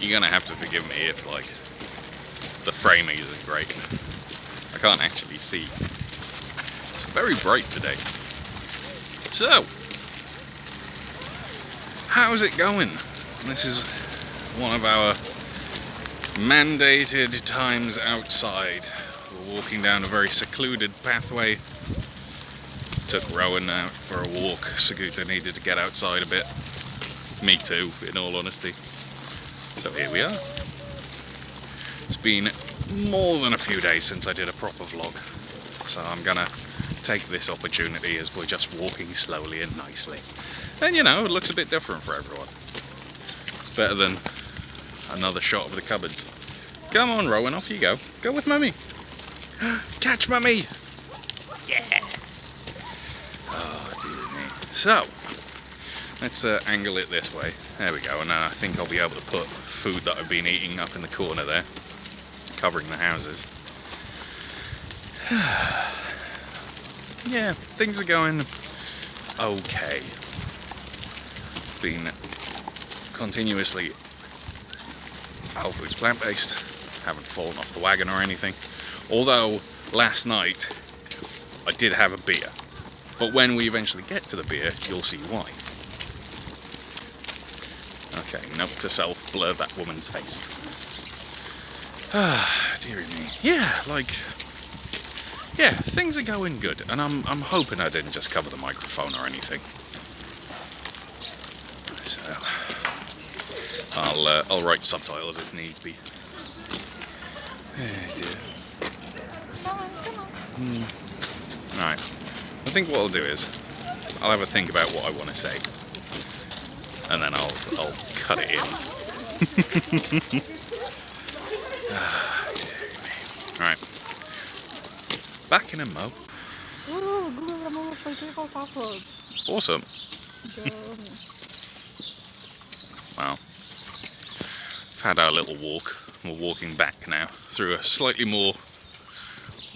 You're gonna have to forgive me if, like, the framing isn't great. I can't actually see. It's very bright today. So, how's it going? This is one of our mandated times outside. We're walking down a very secluded pathway. Took Rowan out for a walk. Saguta needed to get outside a bit. Me too, in all honesty. So here we are. It's been more than a few days since I did a proper vlog. So I'm gonna take this opportunity as we're just walking slowly and nicely. And you know, it looks a bit different for everyone. It's better than another shot of the cupboards. Come on, Rowan, off you go. Go with Mummy. Catch Mummy! Yeah! Oh, dear me. So, let's angle it this way. There we go, and then I think I'll be able to put food that I've been eating up in the corner there, covering the houses. Yeah, things are going okay. Been continuously whole foods plant-based, haven't fallen off the wagon or anything. Although, last night, I did have a beer. But when we eventually get to the beer, you'll see why. Okay, note to self, blur that woman's face. Ah, dearie me. Yeah, things are going good, and I'm hoping I didn't just cover the microphone or anything. So, I'll write subtitles if needs be. Oh dear. Alright. I think what I'll do is I'll have a think about what I want to say, and then I'll cut it in. Dear me. Alright. Back in a mo. Awesome. Wow. We've had our little walk. We're walking back now through a slightly more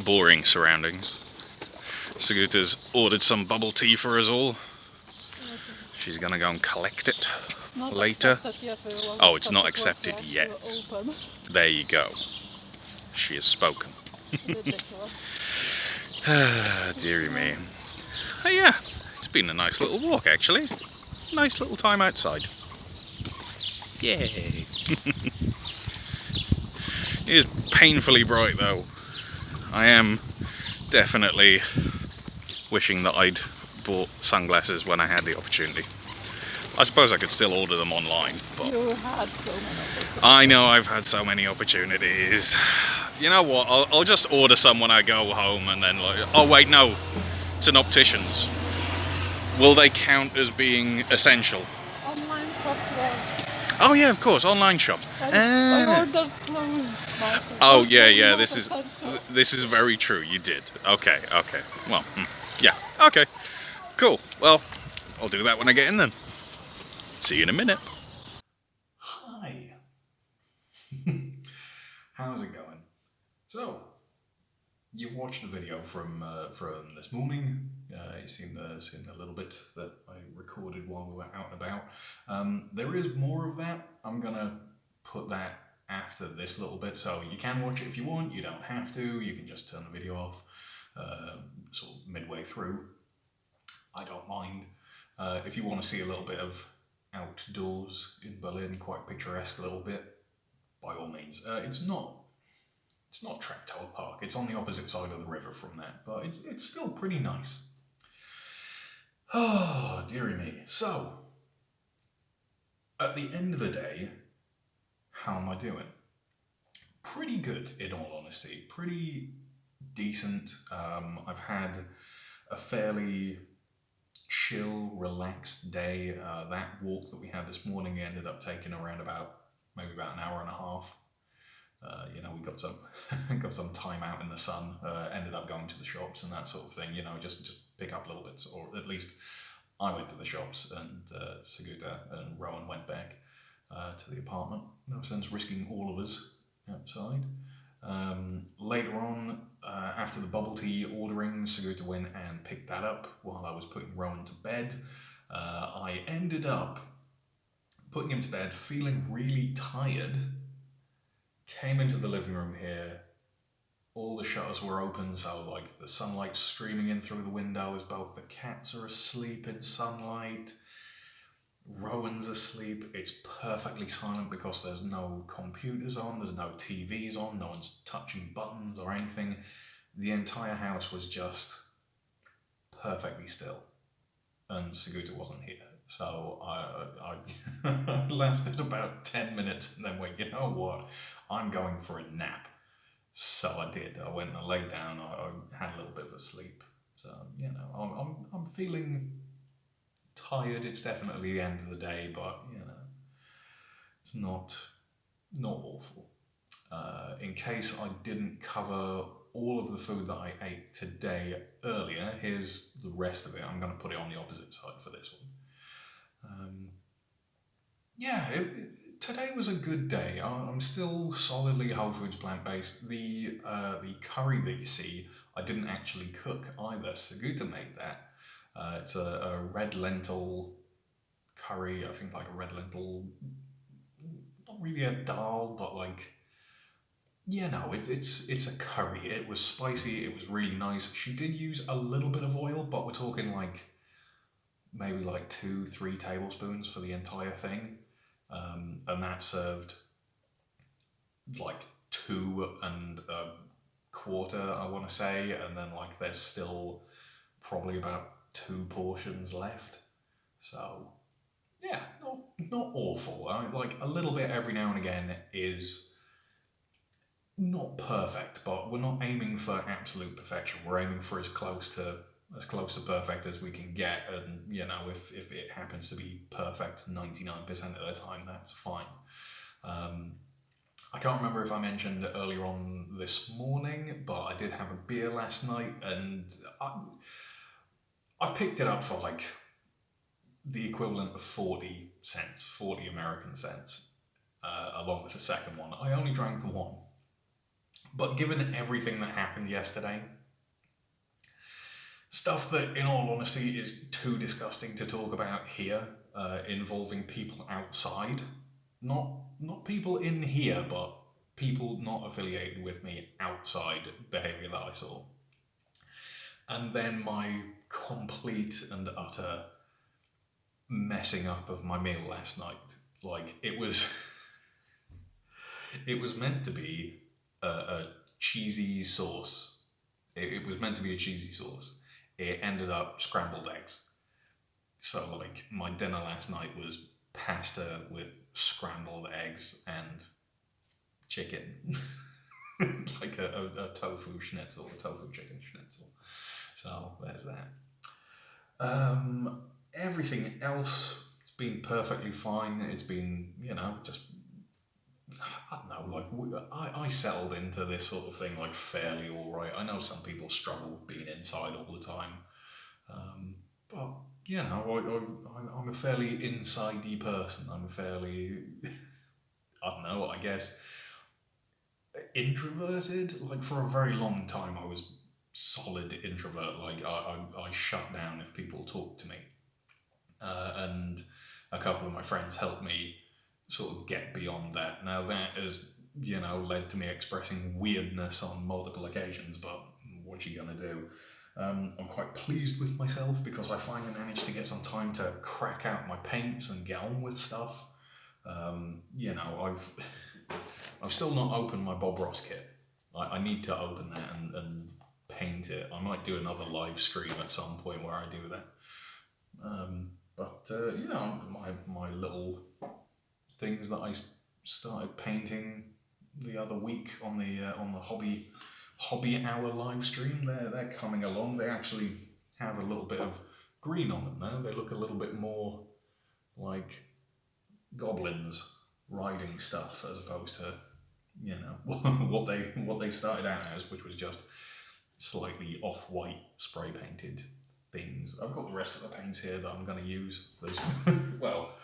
boring surroundings. Saguta's ordered some bubble tea for us all. She's gonna go and collect it later. Oh, it's not accepted yet. There you go. She has spoken. Dearie me. Oh yeah, it's been a nice little walk actually. Nice little time outside. Yay. It is painfully bright though. I am definitely wishing that I'd bought sunglasses when I had the opportunity. I suppose I could still order them online, but you had so many opportunities. I know I've had so many opportunities. You know what? I'll just order some when I go home, and then like, oh wait, no, it's an optician's. Will they count as being essential? Online shops were. Oh yeah, of course, online shop. I ordered clothes. Oh yeah. This is very true. You did. Okay. Well, yeah. Okay. Cool. Well, I'll do that when I get in then. See you in a minute. Hi. How's it going? So, you've watched the video from this morning. You've seen the little bit that I recorded while we were out and about. There is more of that. I'm gonna put that after this little bit, so you can watch it if you want. You don't have to. You can just turn the video off sort of midway through. I don't mind. If you want to see a little bit of outdoors in Berlin, quite picturesque a little bit, by all means. It's not Treptow Park. It's on the opposite side of the river from that, but it's still pretty nice. Oh, dearie me. So, at the end of the day, how am I doing? Pretty good, in all honesty. Pretty decent. I've had a fairly chill, relaxed day. That walk that we had this morning ended up taking around maybe about an hour and a half. We got some time out in the sun. Ended up going to the shops and that sort of thing. Just pick up little bits, or at least I went to the shops, and Saguta and Rowan went back to the apartment. No sense risking all of us outside. Later on, after the bubble tea ordering, Saguta went and picked that up while I was putting Rowan to bed. I ended up putting him to bed, feeling really tired, came into the living room here. All the shutters were open, so like the sunlight's streaming in through the windows. Both the cats are asleep in sunlight. Rowan's asleep. It's perfectly silent because there's no computers on, there's no TVs on, no one's touching buttons or anything. The entire house was just perfectly still, and Saguta wasn't here. So I lasted about 10 minutes and then went, you know what, I'm going for a nap. So I did. I went and I laid down. I had a little bit of a sleep. So, you know, I'm feeling tired. It's definitely the end of the day, but, you know, it's not awful. In case I didn't cover all of the food that I ate today earlier, here's the rest of it. I'm going to put it on the opposite side for this one. Today was a good day. I'm still solidly whole foods plant-based. The curry that you see, I didn't actually cook either. Saguta made that. It's a red lentil curry. I think like a red lentil, not really a dal, but like, yeah, no, it's a curry. It was spicy. It was really nice. She did use a little bit of oil, but we're talking like maybe like 2-3 tablespoons for the entire thing. And that served like 2 1/4, I want to say, and then like there's still probably about 2 portions left. So yeah, not awful. I mean, like a little bit every now and again is not perfect, but we're not aiming for absolute perfection. We're aiming for as close to perfect as we can get, and you know, if it happens to be perfect 99% of the time, that's fine. I can't remember if I mentioned earlier on this morning, but I did have a beer last night, and I picked it up for like the equivalent of 40 cents, 40 American cents, along with the second one. I only drank the one. But given everything that happened yesterday, stuff that, in all honesty, is too disgusting to talk about here, involving people outside. Not people in here, but people not affiliated with me outside behaviour that I saw. And then my complete and utter messing up of my meal last night. Like, it was meant to be a cheesy sauce. It was meant to be a cheesy sauce. It ended up scrambled eggs. So, like, my dinner last night was pasta with scrambled eggs and chicken. Like a tofu schnitzel, a tofu chicken schnitzel. So, there's that. Everything else has been perfectly fine. It's been, you know, just, I don't know, like, I settled into this sort of thing, like, fairly alright. I know some people struggle being inside all the time. But, you know, I'm a fairly insidey person. I'm a fairly, I don't know, I guess, introverted. Like, for a very long time, I was solid introvert. Like, I shut down if people talked to me. And a couple of my friends helped me sort of get beyond that. Now that has, you know, led to me expressing weirdness on multiple occasions, but what you gonna do? I'm quite pleased with myself because I finally managed to get some time to crack out my paints and get on with stuff. You know, I've still not opened my Bob Ross kit. I need to open that and paint it. I might do another live stream at some point where I do that. But you know, my little things that I started painting the other week on the hobby hour live stream, they're coming along. They actually have a little bit of green on them now. They look a little bit more like goblins riding stuff as opposed to, you know, what they started out as, which was just slightly off-white spray painted things. I've got the rest of the paints here that I'm going to use. There's, well,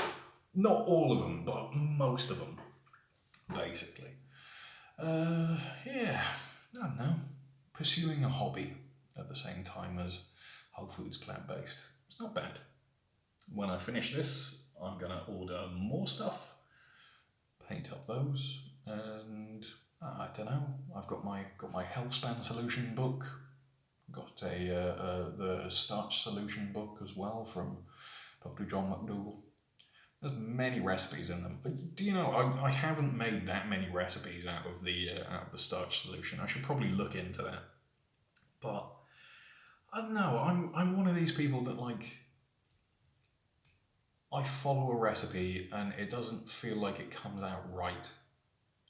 not all of them, but most of them, basically. Yeah, I don't know. Pursuing a hobby at the same time as whole foods plant-based. It's not bad. When I finish this, I'm gonna order more stuff, paint up those, and I don't know. I've got my Hellspan solution book. Got the starch solution book as well from Dr. John McDougall. There's many recipes in them. But do you know, I haven't made that many recipes out of the starch solution. I should probably look into that. But I don't know. I'm one of these people that like. I follow a recipe and it doesn't feel like it comes out right,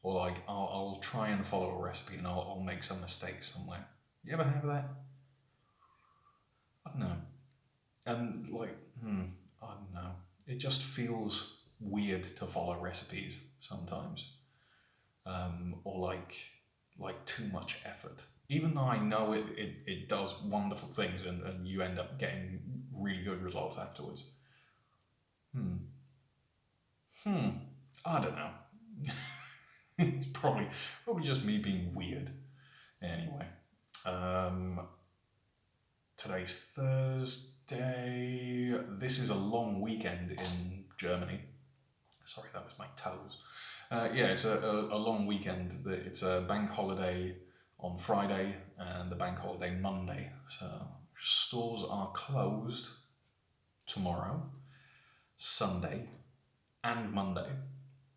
or like I'll try and follow a recipe and I'll make some mistakes somewhere. You ever have that? I don't know. And like, I don't know. It just feels weird to follow recipes sometimes, or like too much effort. Even though I know it does wonderful things and you end up getting really good results afterwards. I don't know. It's probably just me being weird. Anyway, today's Thursday. This is a long weekend in Germany. Sorry, that was my toes. Yeah, it's a long weekend. It's a bank holiday on Friday and the bank holiday Monday. So stores are closed tomorrow, Sunday, and Monday.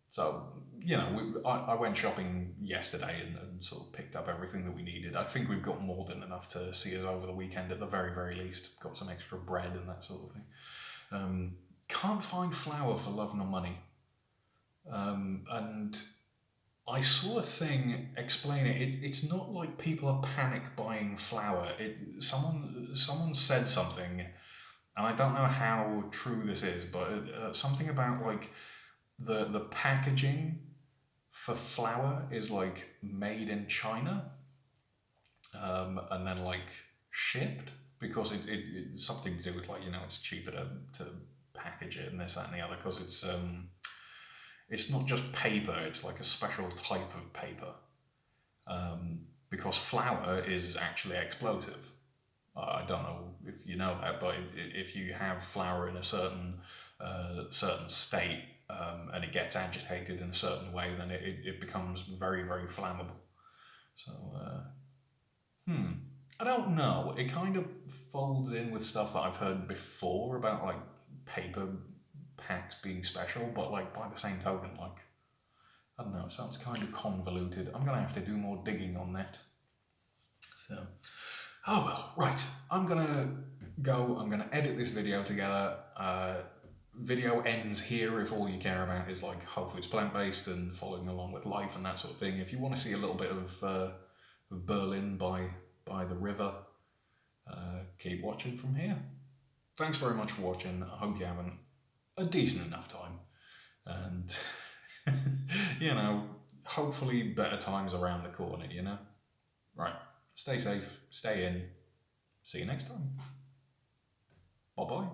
So, you know, I went shopping yesterday and sort of picked up everything that we needed. I think we've got more than enough to see us over the weekend at the very, very least. Got some extra bread and that sort of thing. Can't find flour for love nor money. And I saw a thing explaining it's not like people are panic buying flour. Someone said something, and I don't know how true this is, but something about like the packaging for flour is like made in China, and then like shipped because it's something to do with like, you know, it's cheaper to package it and this, that and the other, because it's not just paper, it's like a special type of paper, because flour is actually explosive. I don't know if you know that, but if you have flour in a certain state, and it gets agitated in a certain way, then it becomes very, very flammable. So, I don't know. It kind of folds in with stuff that I've heard before about like paper packs being special, but like by the same token, like, I don't know, it sounds kind of convoluted. I'm gonna have to do more digging on that. So, oh well, right. I'm gonna edit this video together. Video ends here if all you care about is like whole foods, plant-based and following along with life and that sort of thing. If you want to see a little bit of Berlin by the river, keep watching from here. Thanks very much for watching. I hope you're having a decent enough time, and you know, hopefully better times around the corner, you know. Right, stay safe, stay in, see you next time. Bye bye.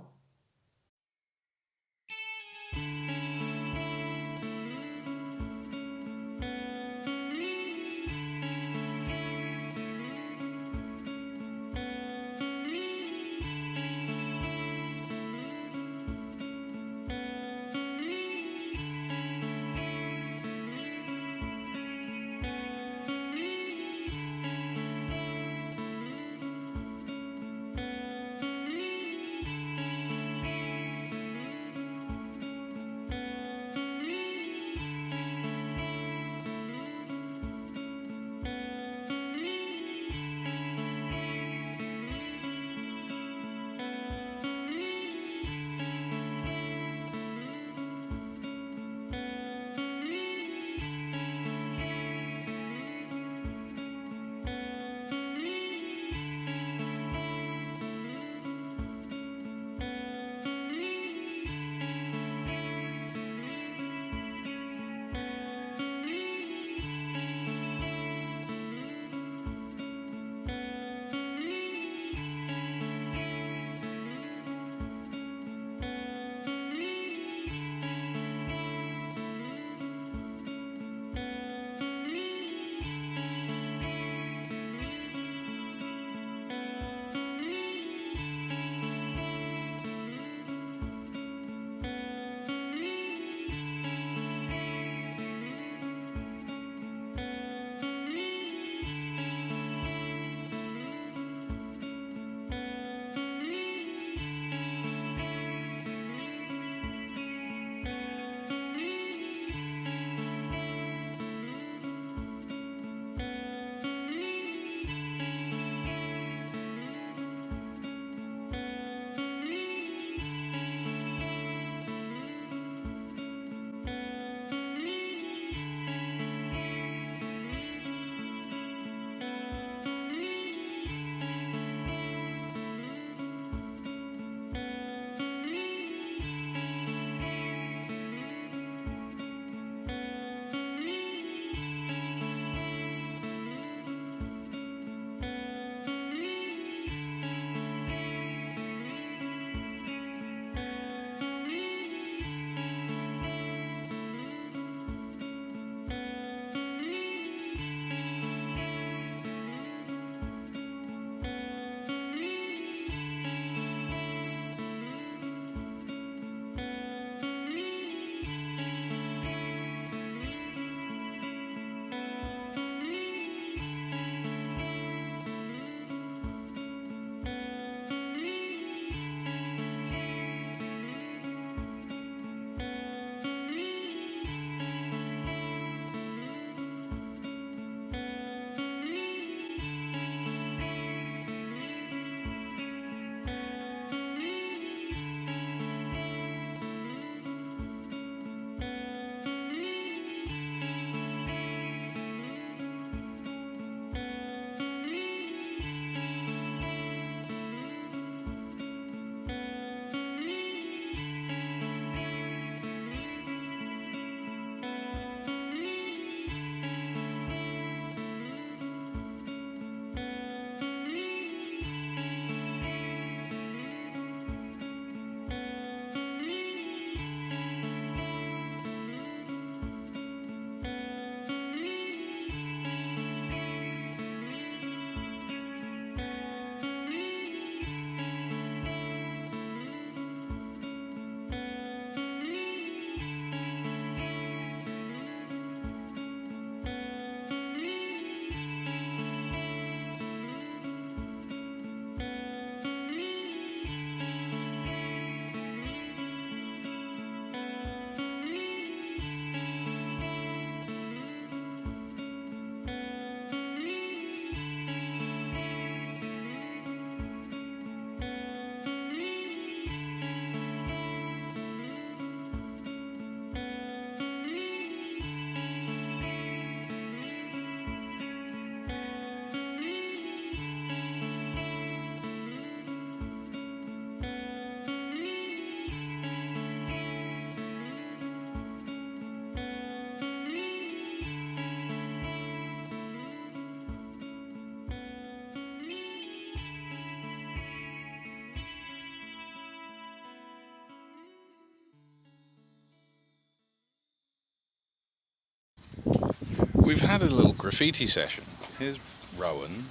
we've had a little graffiti session. Here's Rowan.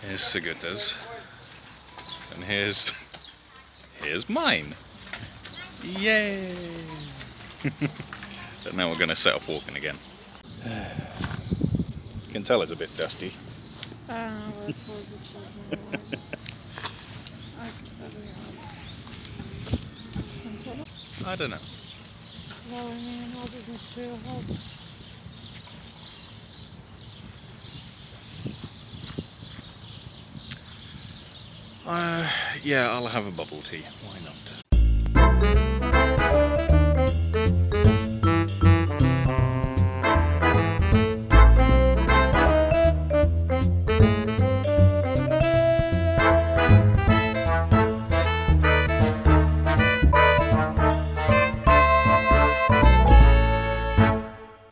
Here's Sigurda's. And here's mine. Yay! And now we're going to set off walking again. You can tell it's a bit dusty. Let's hold this I don't know. Well, I mean, how does it feel? Yeah, I'll have a bubble tea. Why not?